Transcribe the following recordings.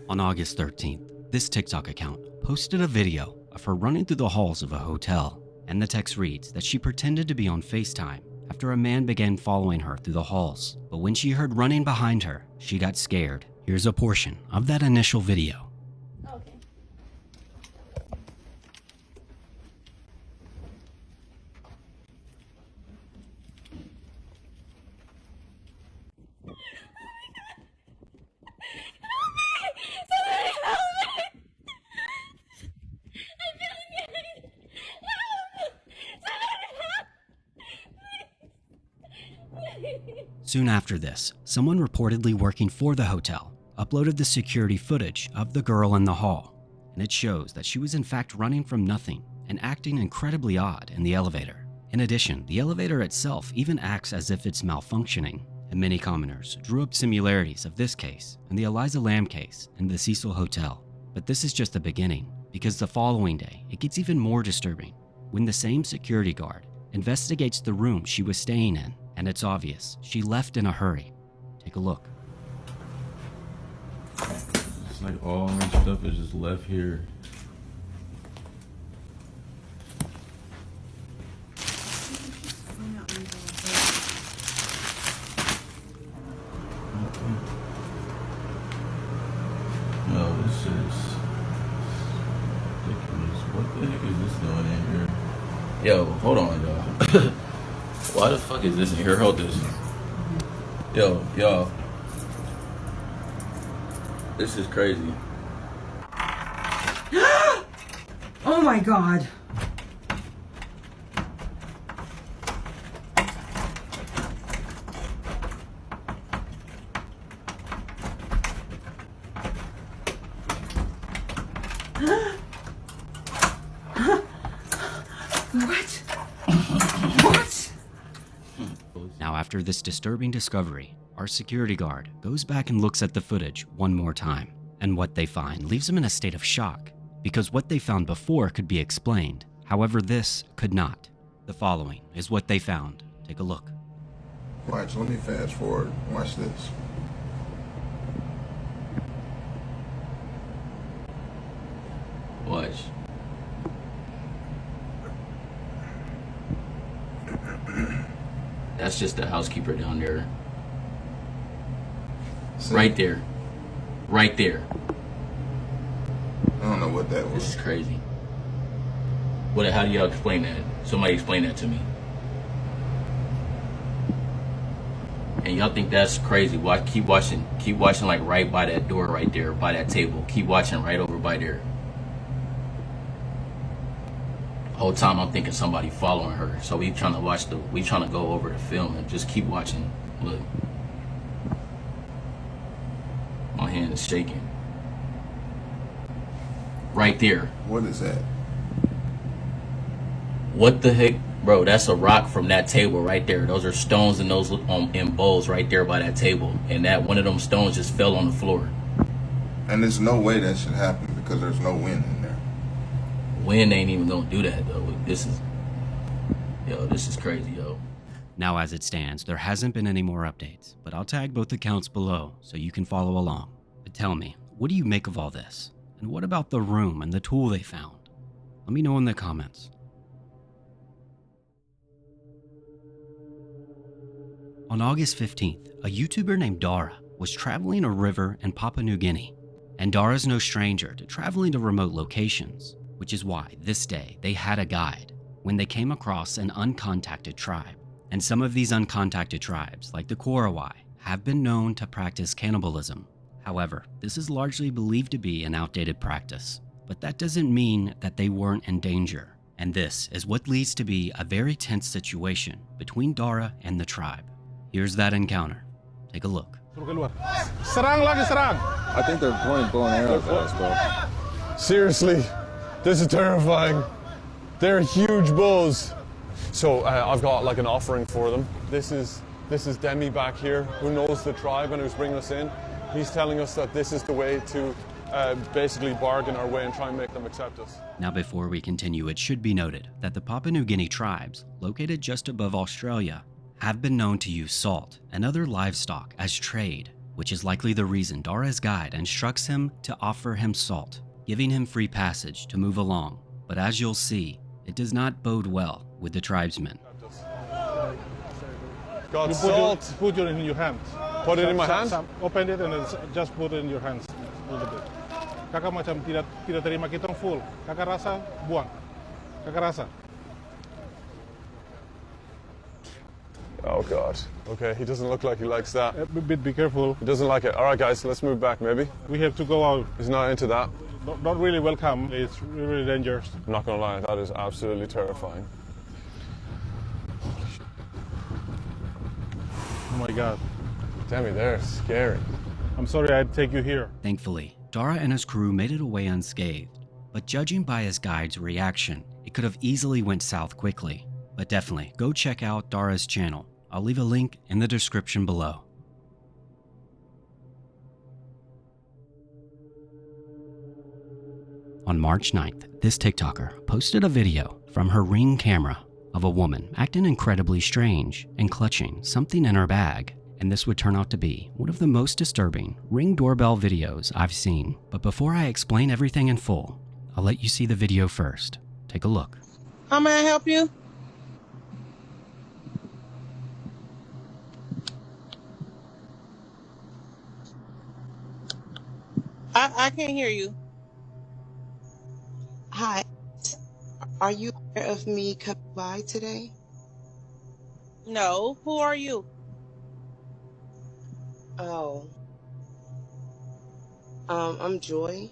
On August 13th, this TikTok account posted a video of her running through the halls of a hotel, and the text reads that she pretended to be on FaceTime after a man began following her through the halls. But when she heard running behind her, she got scared. Here's a portion of that initial video. Okay. Soon after this, someone reportedly working for the hotel uploaded the security footage of the girl in the hall, and it shows that she was in fact running from nothing and acting incredibly odd in the elevator. In addition, the elevator itself even acts as if it's malfunctioning, and many commenters drew up similarities of this case and the Eliza Lamb case in the Cecil Hotel. But this is just the beginning, because the following day, it gets even more disturbing when the same security guard investigates the room she was staying in, and it's obvious she left in a hurry. Take a look. It's like all my stuff is just left here. No, this is ridiculous. What the heck is this doing in here? Yo, hold on, y'all. Why the fuck is this in here? Hold this. Yo, y'all. This is crazy. Oh my god. What? What? Now, after this disturbing discovery, our security guard goes back and looks at the footage one more time, and what they find leaves them in a state of shock, because what they found before could be explained. However, this could not. The following is what they found. Take a look. Watch, let me fast forward. Watch this. Watch. That's just the housekeeper down there. See? Right there. Right there. I don't know what that This was. is crazy. How do y'all explain that? Somebody explain that to me. And y'all think that's crazy. Keep watching like right by that door right there, by that table. Keep watching right over by there. Whole time I'm thinking somebody following her. So we trying to go over the film and just keep watching. Look. My hand is shaking. Right there. What is that? What the heck? Bro, that's a rock from that table right there. Those are stones and those in bowls right there by that table. And that one of them stones just fell on the floor. And there's no way that should happen because there's no wind in there. Wind ain't even gonna do that though. This is crazy, yo. Now, as it stands, there hasn't been any more updates, but I'll tag both accounts below so you can follow along. But tell me, what do you make of all this? And what about the room and the tool they found? Let me know in the comments. On August 15th, a YouTuber named Dara was traveling a river in Papua New Guinea. And Dara's no stranger to traveling to remote locations, which is why this day they had a guide when they came across an uncontacted tribe. And some of these uncontacted tribes, like the Korawai, have been known to practice cannibalism. However, this is largely believed to be an outdated practice, but that doesn't mean that they weren't in danger. And this is what leads to be a very tense situation between Dara and the tribe. Here's that encounter. Take a look. Serang lagi serang. I think they're pointing bow and arrows at us, bro. Seriously, this is terrifying. They're huge bulls. So I've got like an offering for them. This is Demi back here, who knows the tribe and who's bringing us in. He's telling us that this is the way to basically bargain our way and try and make them accept us. Now, before we continue, it should be noted that the Papua New Guinea tribes, located just above Australia, have been known to use salt and other livestock as trade, which is likely the reason Dara's guide instructs him to offer him salt, giving him free passage to move along. But as you'll see, it does not bode well with the tribesmen. Got salt. Put it in your hands. Put it in my hands? Open it and then just put it in your hands a little bit. Kakak macam tidak terima kita full. Kakak rasa buang. Kakak rasa. Oh God. Okay, he doesn't look like he likes that. Be careful. He doesn't like it. All right, guys, let's move back maybe. We have to go out. He's not into that. Not really welcome. It's really dangerous. I'm not gonna lie, that is absolutely terrifying. Oh my God. Demi, they're scary. I'm sorry I had to take you here. Thankfully, Dara and his crew made it away unscathed, but judging by his guide's reaction, it could have easily went south quickly. But definitely, go check out Dara's channel. I'll leave a link in the description below. On March 9th, this TikToker posted a video from her Ring camera of a woman acting incredibly strange and clutching something in her bag. And this would turn out to be one of the most disturbing Ring doorbell videos I've seen. But before I explain everything in full, I'll let you see the video first. Take a look. How may I help you? I can't hear you. Hi. Are you aware of me coming by today? No. Who are you? Oh. I'm Joy.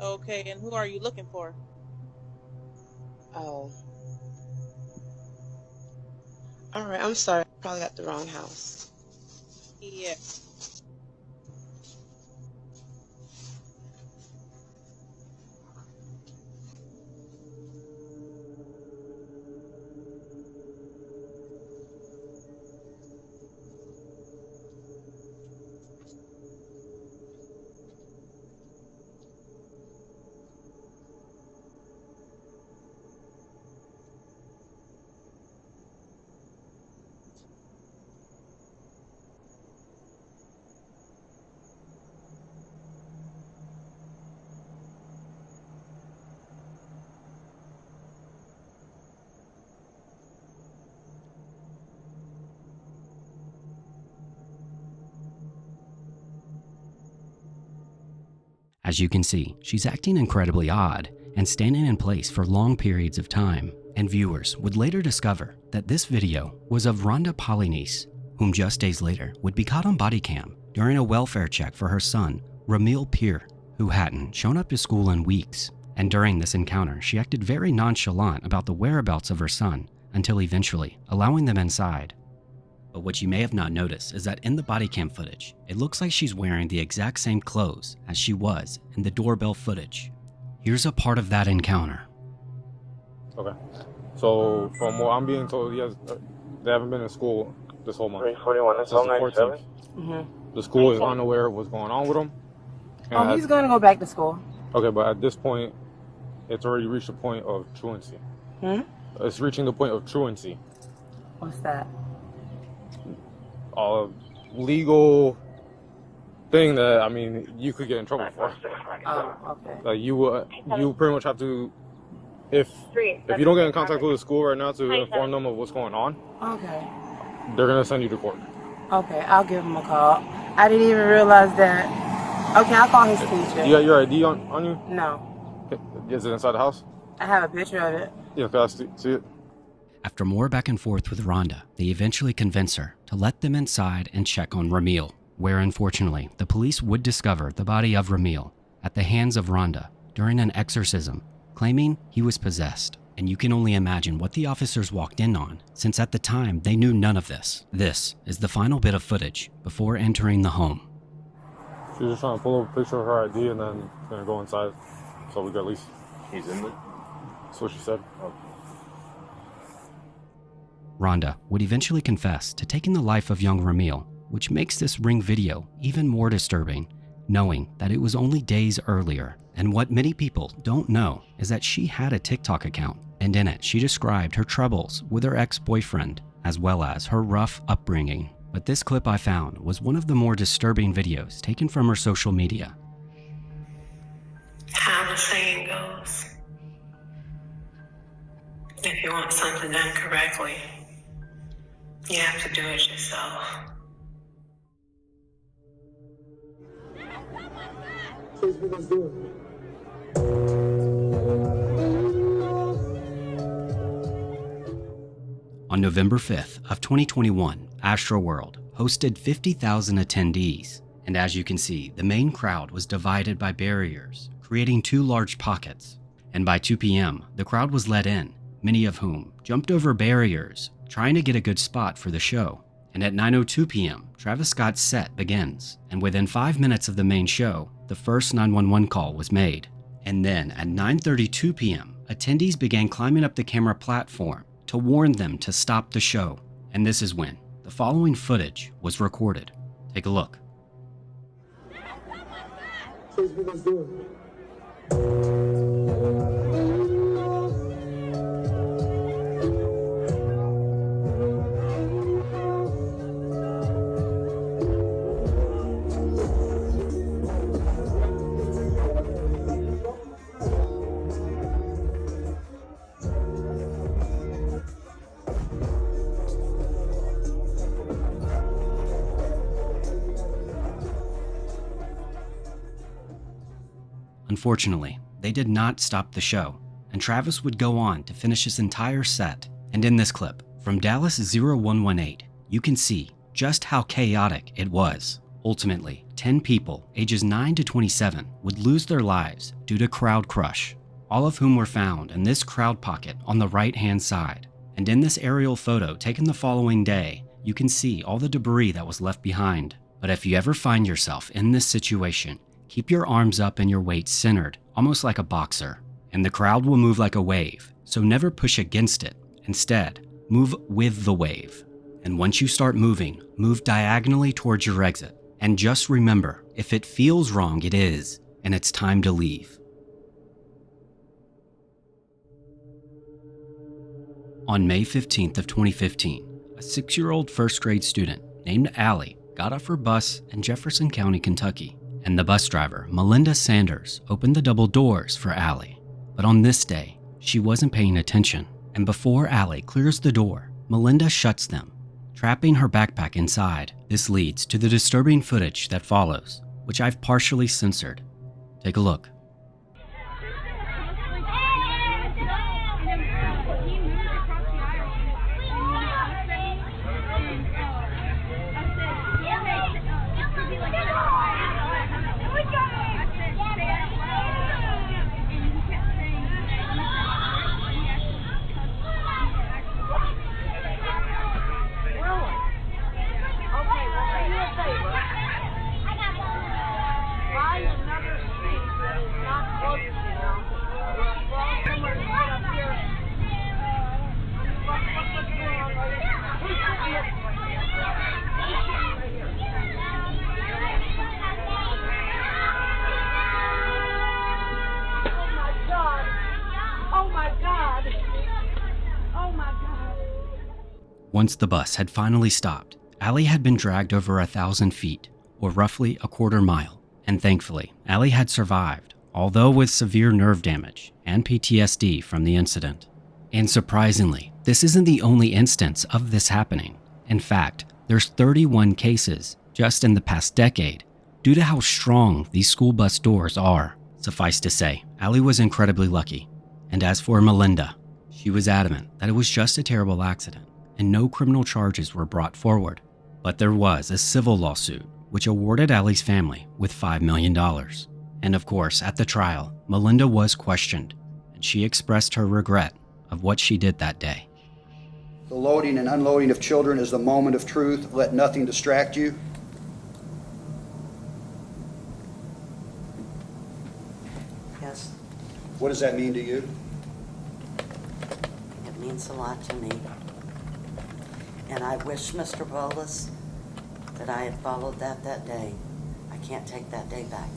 Okay, and who are you looking for? Oh. Alright, I'm sorry. I probably got the wrong house. Yeah. As you can see, she's acting incredibly odd and standing in place for long periods of time. And viewers would later discover that this video was of Rhonda Polynice, whom just days later would be caught on body cam during a welfare check for her son, Ramil Peer, who hadn't shown up to school in weeks. And during this encounter, she acted very nonchalant about the whereabouts of her son until eventually allowing them inside. But what you may have not noticed is that in the body cam footage, it looks like she's wearing the exact same clothes as she was in the doorbell footage. Here's a part of that encounter. Okay. So from what I'm being told, they haven't been in school this whole month. 341, that's all 97. The school is unaware of what's going on with him. Oh, he's going to go back to school. Okay, but at this point, it's already reached a point of truancy. It's reaching the point of truancy. What's that? Legal thing that, I mean, you could get in trouble for. Oh, okay. Like you pretty much have to, if you don't get in contact with the school right now to inform them of what's going on, okay, they're gonna send you to court. Okay, I'll give him a call. I didn't even realize that. Okay, I'll call his teacher. You got your ID on you? No. Is it inside the house? I have a picture of it. Yeah, can I see it? After more back and forth with Rhonda, they eventually convince her to let them inside and check on Ramil, where unfortunately the police would discover the body of Ramil at the hands of Rhonda during an exorcism, claiming he was possessed. And you can only imagine what the officers walked in on, since at the time they knew none of this. This is the final bit of footage before entering the home. She's just trying to pull up a picture of her ID and then gonna go inside, so we can at least. He's in there? That's what she said. Rhonda would eventually confess to taking the life of young Ramil, which makes this Ring video even more disturbing, knowing that it was only days earlier. And what many people don't know is that she had a TikTok account, and in it she described her troubles with her ex-boyfriend, as well as her rough upbringing. But this clip I found was one of the more disturbing videos taken from her social media. How the saying goes, if you want something done correctly, you have to do it yourself. On November 5th of 2021, Astroworld hosted 50,000 attendees, and as you can see, the main crowd was divided by barriers, creating two large pockets. And by 2 p.m., the crowd was let in, many of whom jumped over barriers, trying to get a good spot for the show. And at 9:02 p.m., Travis Scott's set begins, and within 5 minutes of the main show, the first 911 call was made. And then at 9:32 p.m., attendees began climbing up the camera platform to warn them to stop the show. And this is when the following footage was recorded. Take a look. Unfortunately, they did not stop the show, and Travis would go on to finish his entire set. And in this clip, from Dallas 0118, you can see just how chaotic it was. Ultimately, 10 people ages 9 to 27 would lose their lives due to crowd crush, all of whom were found in this crowd pocket on the right-hand side. And in this aerial photo taken the following day, you can see all the debris that was left behind. But if you ever find yourself in this situation, keep your arms up and your weight centered, almost like a boxer, and the crowd will move like a wave, so never push against it. Instead, move with the wave. And once you start moving, move diagonally towards your exit. And just remember, if it feels wrong, it is, and it's time to leave. On May 15th of 2015, a 6-year-old first grade student named Allie got off her bus in Jefferson County, Kentucky. And the bus driver, Melinda Sanders, opened the double doors for Allie. But on this day, she wasn't paying attention. And before Allie clears the door, Melinda shuts them, trapping her backpack inside. This leads to the disturbing footage that follows, which I've partially censored. Take a look. Once the bus had finally stopped, Allie had been dragged over 1,000 feet, or roughly a quarter mile. And thankfully, Allie had survived, although with severe nerve damage and PTSD from the incident. And surprisingly, this isn't the only instance of this happening. In fact, there's 31 cases just in the past decade due to how strong these school bus doors are. Suffice to say, Allie was incredibly lucky. And as for Melinda, she was adamant that it was just a terrible accident and no criminal charges were brought forward. But there was a civil lawsuit which awarded Allie's family with $5 million. And of course, at the trial, Melinda was questioned, and she expressed her regret of what she did that day. The loading and unloading of children is the moment of truth. Let nothing distract you. Yes, What does that mean to you? it means a lot to me. And I wish, Mr. Bolus, that I had followed that day. I can't take that day back.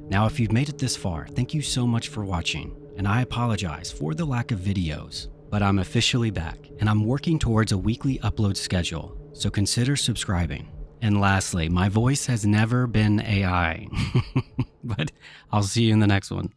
Now, if you've made it this far, thank you so much for watching, and I apologize for the lack of videos. But I'm officially back, and I'm working towards a weekly upload schedule, so consider subscribing. And lastly, my voice has never been AI. But I'll see you in the next one.